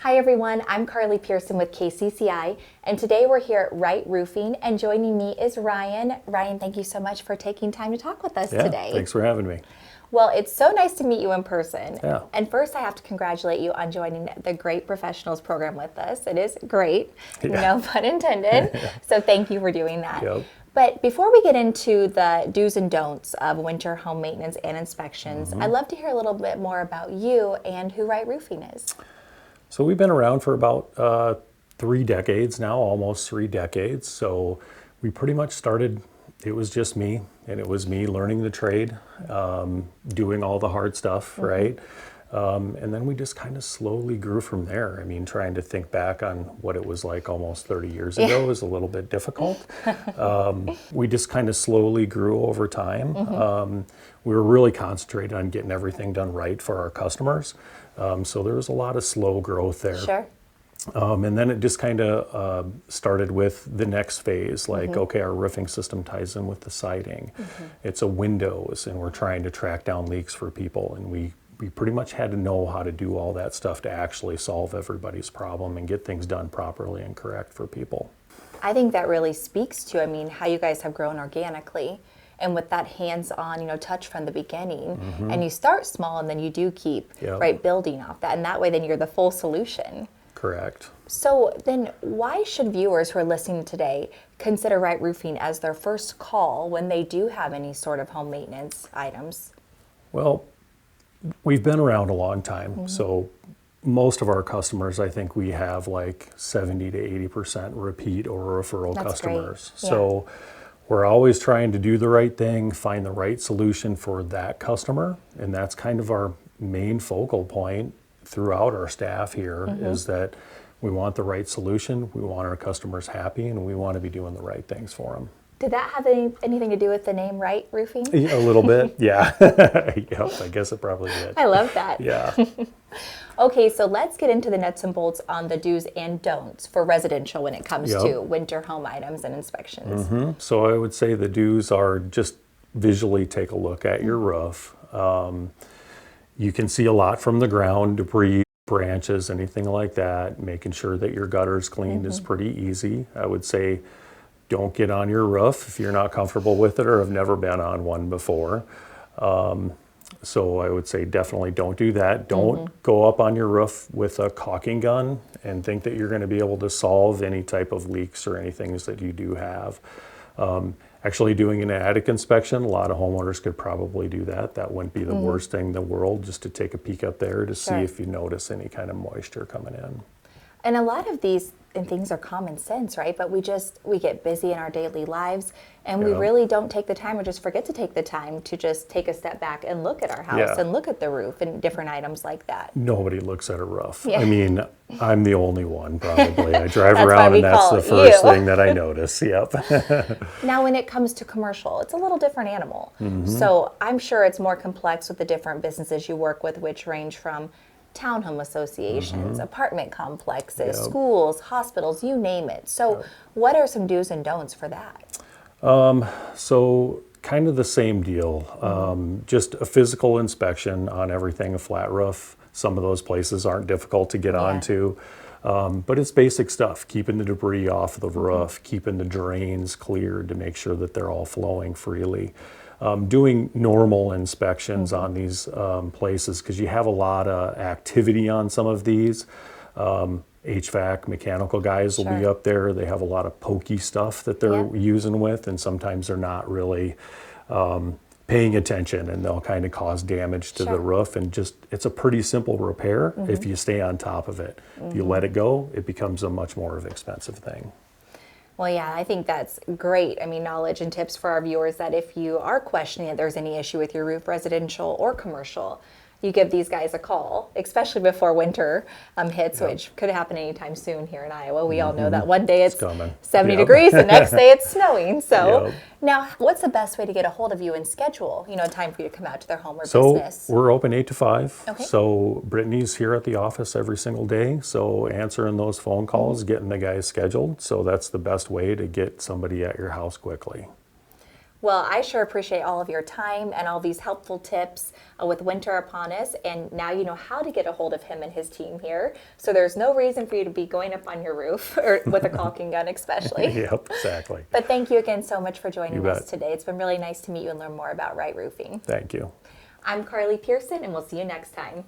Hi everyone, I'm Carly Pearson with KCCI, and today we're here at Wright Roofing, and joining me is Ryan. Ryan, thank you so much for taking time to talk with us today. Thanks for having me. Well, it's so nice to meet you in person. Yeah. And first, I have to congratulate you on joining the Great Professionals program with us. It is great, no pun intended. So thank you for doing that. Yep. But before we get into the do's and don'ts of winter home maintenance and inspections, I'd love to hear a little bit more about you and who Wright Roofing is. So we've been around for about 3 decades now, almost 3 decades. So we pretty much started, it was just me, and it was me learning the trade, doing all the hard stuff, right? And then we just kind of slowly grew from there. I mean, trying to think back on what it was like almost 30 years ago is a little bit difficult. We just kind of slowly grew over time. We were really concentrated on getting everything done right for our customers. So there was a lot of slow growth there. Sure. And then it just kind of started with the next phase, like, okay, our roofing system ties in with the siding. It's a windows, and we're trying to track down leaks for people. And we pretty much had to know how to do all that stuff to actually solve everybody's problem and get things done properly and correct for people. I think that really speaks to, how you guys have grown organically. And with that hands-on, touch from the beginning, and you start small, and then you do keep building off that, and that way, then you're the full solution. Correct. So then, why should viewers who are listening today consider Wright Roofing as their first call when they do have any sort of home maintenance items? Well, we've been around a long time, so most of our customers, I think we have like 70 to 80% repeat or referral customers. Great. So we're always trying to do the right thing, find the right solution for that customer, and that's kind of our main focal point throughout our staff here is that we want the right solution, we want our customers happy, and we want to be doing the right things for them. Did that have anything to do with the name Wright Roofing? A little bit, yeah. Yep, I guess it probably did. I love that. Yeah. Okay, so let's get into the nuts and bolts on the do's and don'ts for residential when it comes to winter home items and inspections. So I would say the do's are just visually take a look at your roof. You can see a lot from the ground, debris, branches, anything like that. Making sure that your gutter's cleaned is pretty easy. I would say don't get on your roof if you're not comfortable with it or have never been on one before. So I would say definitely don't do that. Don't go up on your roof with a caulking gun and think that you're going to be able to solve any type of leaks or anything that you do have. Actually doing an attic inspection, a lot of homeowners could probably do that. That wouldn't be the worst thing in the world, just to take a peek up there to see if you notice any kind of moisture coming in. And a lot of these things are common sense, right? But we get busy in our daily lives, and we really don't take the time, or just forget to take the time to just take a step back and look at our house and look at the roof and different items like that. Nobody looks at a roof. I mean, I'm the only one probably. I drive around and that's the you. first thing that I notice. Yep. Now, when it comes to commercial, it's a little different animal. So I'm sure it's more complex with the different businesses you work with, which range from townhome associations, apartment complexes, schools, hospitals, you name it. So what are some do's and don'ts for that? So kind of the same deal. Just a physical inspection on everything, a flat roof. Some of those places aren't difficult to get onto. But it's basic stuff, keeping the debris off the roof, keeping the drains cleared to make sure that they're all flowing freely. Doing normal inspections on these places, because you have a lot of activity on some of these. HVAC, mechanical guys will be up there. They have a lot of pokey stuff that they're using with, and sometimes they're not really paying attention, and they'll kind of cause damage to the roof. And just, it's a pretty simple repair if you stay on top of it. If you let it go, it becomes a much more of an expensive thing. Well, yeah, I think that's great. Knowledge and tips for our viewers, that if you are questioning if there's any issue with your roof, residential or commercial, you give these guys a call, especially before winter hits, which could happen anytime soon here in Iowa. We all know that one day it's 70 degrees, the next day it's snowing. So now, what's the best way to get a hold of you and schedule, a time for you to come out to their home or business? So we're open 8 to 5. Okay. So Brittany's here at the office every single day. So answering those phone calls, getting the guys scheduled. So that's the best way to get somebody at your house quickly. Well, I sure appreciate all of your time and all these helpful tips with winter upon us. And now you know how to get a hold of him and his team here. So there's no reason for you to be going up on your roof or with a caulking gun, especially. Yep, exactly. But thank you again so much for joining You us bet. today. It's been really nice to meet you and learn more about Right Roofing. Thank you. I'm Carly Pearson, and we'll see you next time.